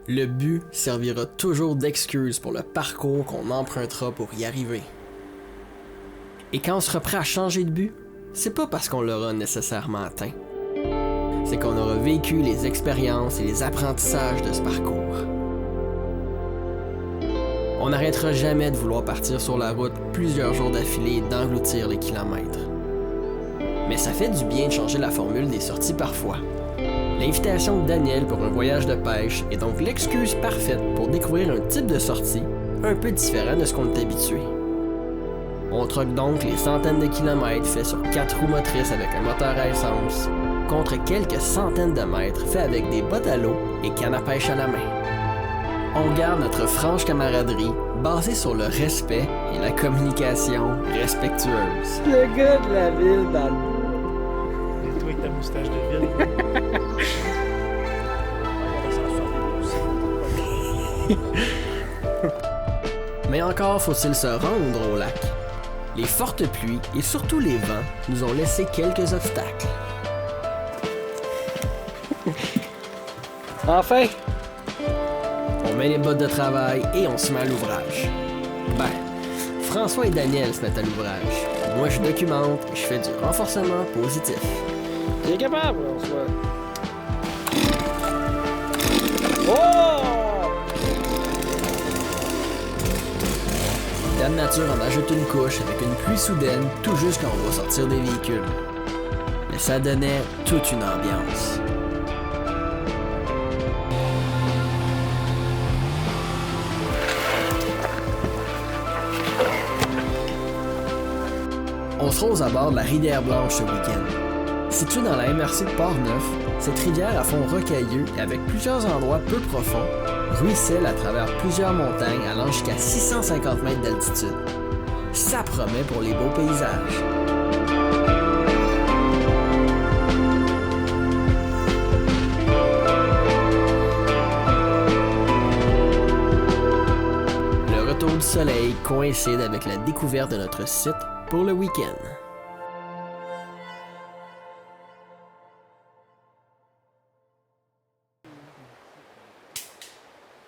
Le but servira toujours d'excuse pour le parcours qu'on empruntera pour y arriver. Et quand on sera prêt à changer de but, c'est pas parce qu'on l'aura nécessairement atteint. C'est qu'on aura vécu les expériences et les apprentissages de ce parcours. On n'arrêtera jamais de vouloir partir sur la route plusieurs jours d'affilée et d'engloutir les kilomètres. Mais ça fait du bien de changer la formule des sorties parfois. L'invitation de Daniel pour un voyage de pêche est donc l'excuse parfaite pour découvrir un type de sortie un peu différent de ce qu'on est habitué. On troque donc les centaines de kilomètres faits sur 4 roues motrices avec un moteur à essence contre quelques centaines de mètres faits avec des bottes à l'eau et cannes à pêche à la main. On garde notre franche camaraderie basée sur le respect et la communication respectueuse. Le gars de la ville dans le... Et toi avec ta moustache de ville. Mais encore faut-il se rendre au lac. Les fortes pluies et surtout les vents nous ont laissé quelques obstacles. Enfin! On met les bottes de travail et on se met à l'ouvrage. Ben, François et Daniel se mettent à l'ouvrage. Moi, je documente et je fais du renforcement positif. Il est capable, on se voit. Oh! Dame Nature en ajoute une couche avec une pluie soudaine tout juste quand on va sortir des véhicules. Mais ça donnait toute une ambiance. On se rose à bord de la rivière Blanche ce week-end. Située dans la MRC de Port-Neuf, cette rivière à fond rocailleux et avec plusieurs endroits peu profonds, ruisselle à travers plusieurs montagnes allant jusqu'à 650 mètres d'altitude. Ça promet pour les beaux paysages. Le retour du soleil coïncide avec la découverte de notre site pour le week-end.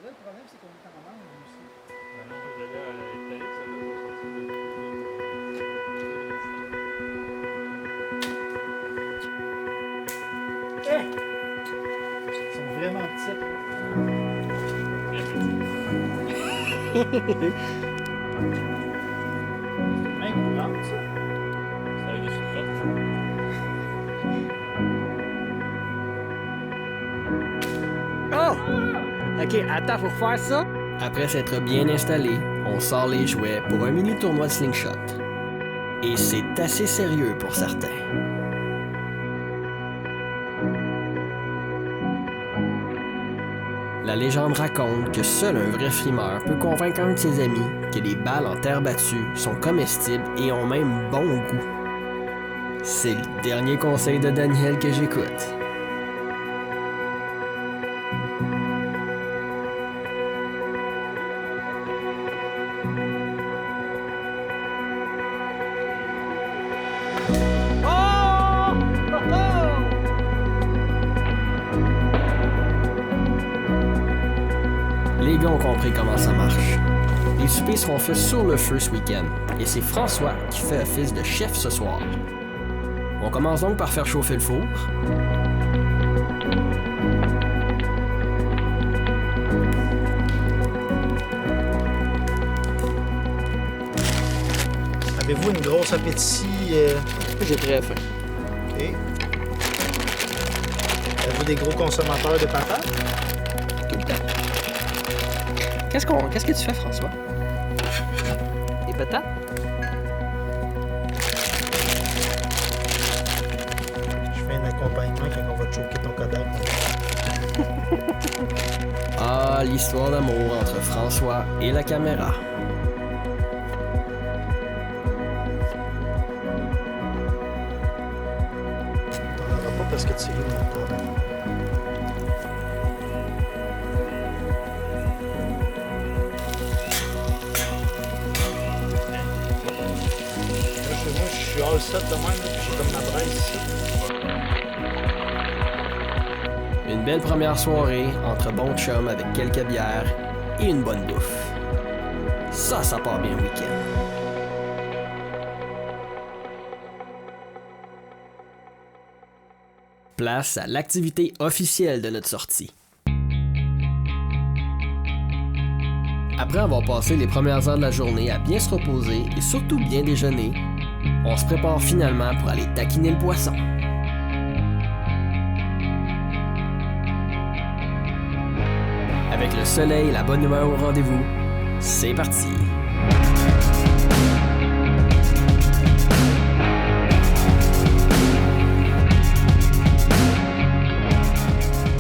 Le problème, c'est qu'on est en manque aussi. Non, je vais aller à la télé, ça doit sortir. Ils sont vraiment petites. Main courante, ça. Ça arrive sur le Oh! Ok, attends, faut refaire ça. Après s'être bien installé, on sort les jouets pour un mini tournoi de slingshot. Et c'est assez sérieux pour certains. La légende raconte que seul un vrai frimeur peut convaincre un de ses amis que les balles en terre battue sont comestibles et ont même bon goût. C'est le dernier conseil de Daniel que j'écoute. Les gars ont compris comment ça marche. Les soupers seront faits sur le feu ce week-end, et c'est François qui fait office de chef ce soir. On commence donc par faire chauffer le four. Avez-vous une grosse appétit? J'ai très faim. OK. Avez-vous des gros consommateurs de patates? Tout le temps. Qu'est-ce que tu fais, François? Des patates? Je fais un accompagnement quand on va te choquer ton cadavre. Ah, l'histoire d'amour entre François et la caméra. T'en auras pas parce que tu es longtemps. Moi, je suis all set de même, là, puis j'ai comme ma braise ici. Une Une belle première soirée entre bons chums avec quelques bières et une bonne bouffe. Ça part bien le week-end. Place à l'activité officielle de notre sortie. Après avoir passé les premières heures de la journée à bien se reposer et surtout bien déjeuner, on se prépare finalement pour aller taquiner le poisson. Avec le soleil et la bonne humeur au rendez-vous, c'est parti!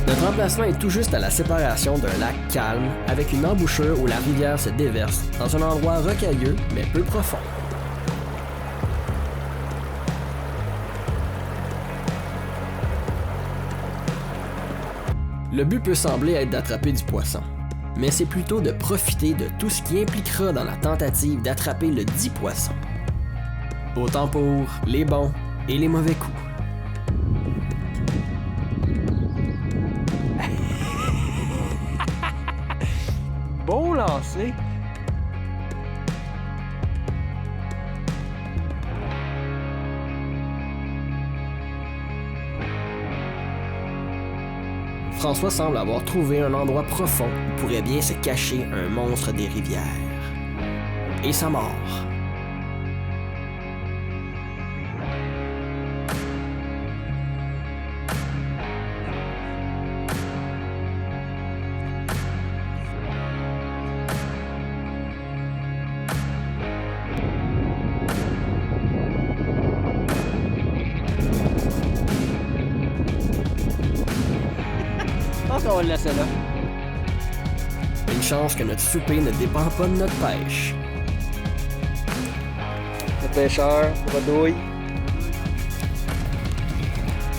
Notre emplacement est tout juste à la séparation d'un lac calme avec une embouchure où la rivière se déverse dans un endroit rocailleux mais peu profond. Le but peut sembler être d'attraper du poisson, mais c'est plutôt de profiter de tout ce qui impliquera dans la tentative d'attraper le dit poisson. Autant pour les bons et les mauvais coups. Bon lancer! François semble avoir trouvé un endroit profond où pourrait bien se cacher un monstre des rivières. Et sa mort. Je pense qu'on va le laisser là. Une chance que notre souper ne dépend pas de notre pêche. Le pêcheur, bredouille.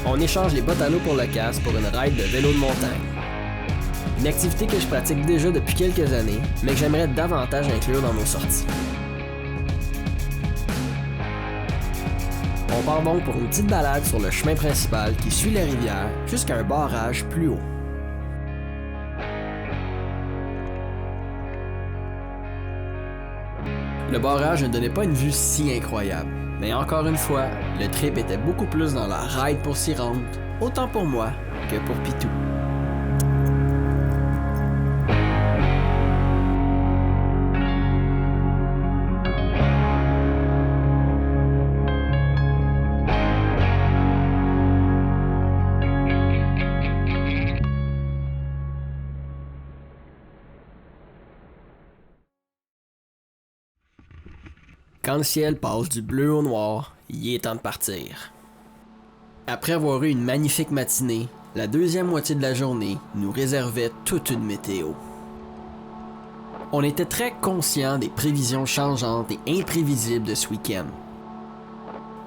On échange les bottes à l'eau pour le casse pour une ride de vélo de montagne. Une activité que je pratique déjà depuis quelques années, mais que j'aimerais davantage inclure dans nos sorties. On part donc pour une petite balade sur le chemin principal qui suit la rivière jusqu'à un barrage plus haut. Le barrage ne donnait pas une vue si incroyable, mais encore une fois, le trip était beaucoup plus dans la ride pour s'y rendre, autant pour moi que pour Pitou. Quand le ciel passe du bleu au noir, il est temps de partir. Après avoir eu une magnifique matinée, la deuxième moitié de la journée nous réservait toute une météo. On était très conscients des prévisions changeantes et imprévisibles de ce week-end.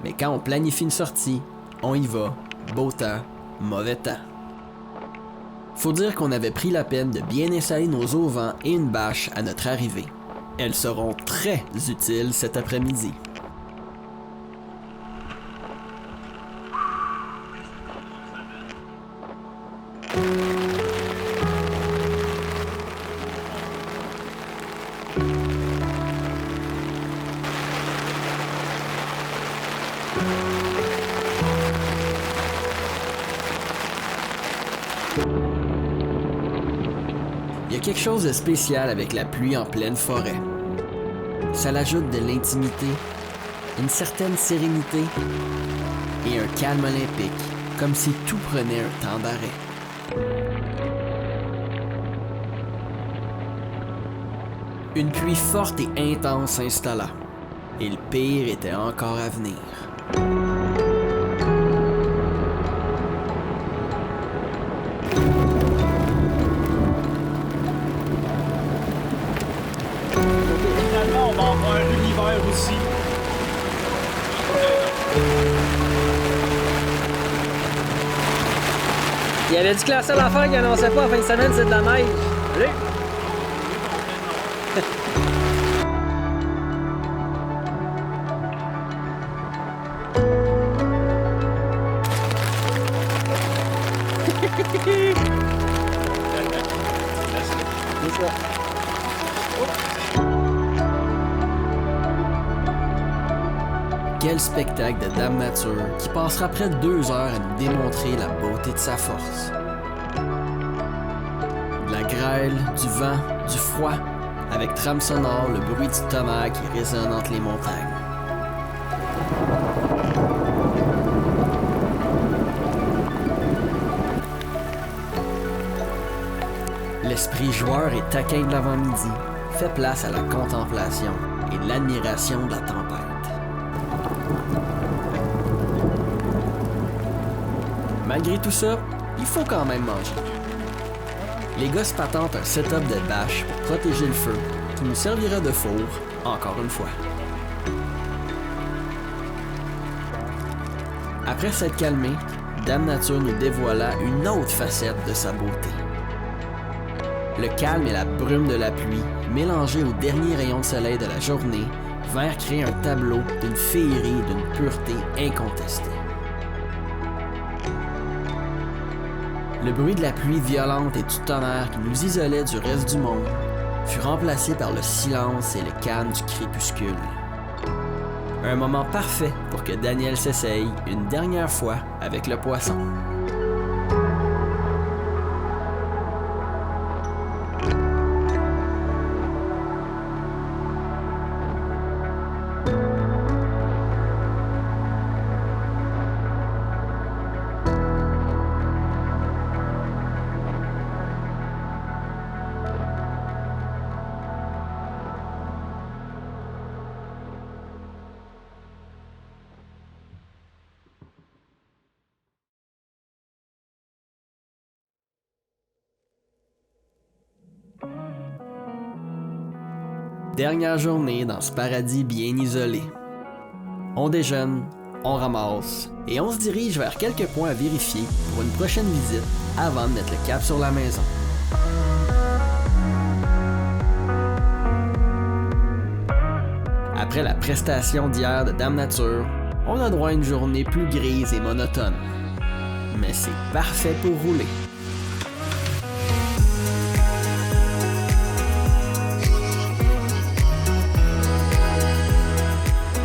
Mais quand on planifie une sortie, on y va, beau temps, mauvais temps. Faut dire qu'on avait pris la peine de bien installer nos auvents et une bâche à notre arrivée. Elles seront très utiles cet après-midi. Il y a quelque chose de spécial avec la pluie en pleine forêt. Ça l'ajoute de l'intimité, une certaine sérénité et un calme olympique, comme si tout prenait un temps d'arrêt. Une pluie forte et intense s'installa, et le pire était encore à venir. Finalement, on va avoir l'univers aussi. Il y avait du classé à l'affaire qui annonçait pas en fin de semaine, c'est de la neige. Allez! ça. Quel spectacle de Dame Nature qui passera près de 2 heures à nous démontrer la beauté de sa force. De la grêle, du vent, du froid, avec trame sonore, le bruit du tonnerre qui résonne entre les montagnes. L'esprit joueur et taquin de l'avant-midi fait place à la contemplation et de l'admiration de la tempête. Malgré tout ça, il faut quand même manger. Les gars se patentent un setup de bâche pour protéger le feu, qui nous servira de four, encore une fois. Après s'être calmé, Dame Nature nous dévoila une autre facette de sa beauté. Le calme et la brume de la pluie, mélangés aux derniers rayons de soleil de la journée, vinrent créer un tableau d'une féerie et d'une pureté incontestée. Le bruit de la pluie violente et du tonnerre qui nous isolait du reste du monde fut remplacé par le silence et le calme du crépuscule. Un moment parfait pour que Daniel s'essaye une dernière fois avec le poisson. Dernière journée dans ce paradis bien isolé. On déjeune, on ramasse et on se dirige vers quelques points à vérifier pour une prochaine visite avant de mettre le cap sur la maison. Après la prestation d'hier de Dame Nature, on a droit à une journée plus grise et monotone. Mais c'est parfait pour rouler.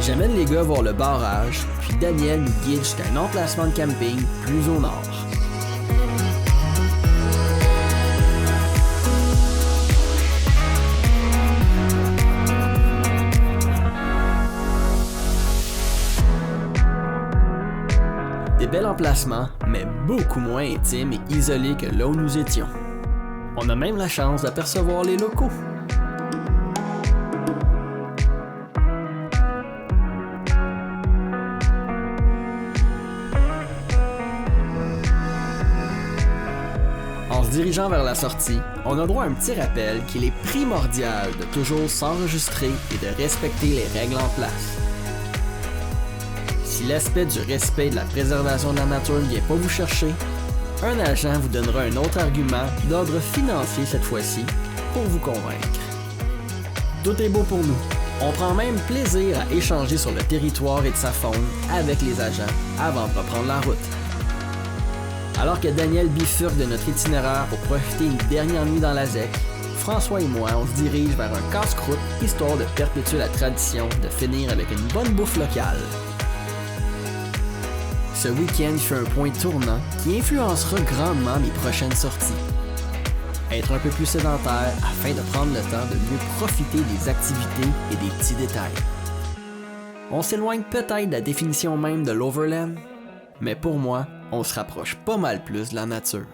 J'amène les gars voir le barrage, puis Daniel nous guide jusqu'à un emplacement de camping plus au nord. Des bels emplacements, mais beaucoup moins intimes et isolés que là où nous étions. On a même la chance d'apercevoir les locaux. En se dirigeant vers la sortie, on a droit à un petit rappel qu'il est primordial de toujours s'enregistrer et de respecter les règles en place. Si l'aspect du respect et de la préservation de la nature ne vient pas vous chercher, un agent vous donnera un autre argument d'ordre financier cette fois-ci pour vous convaincre. Tout est beau pour nous. On prend même plaisir à échanger sur le territoire et de sa faune avec les agents avant de reprendre la route. Alors que Daniel bifurque de notre itinéraire pour profiter une dernière nuit dans la ZEC, François et moi, on se dirige vers un casse-croûte histoire de perpétuer la tradition de finir avec une bonne bouffe locale. Ce week-end fut un point tournant qui influencera grandement mes prochaines sorties. Être un peu plus sédentaire afin de prendre le temps de mieux profiter des activités et des petits détails. On s'éloigne peut-être de la définition même de l'overland, mais pour moi, on se rapproche pas mal plus de la nature.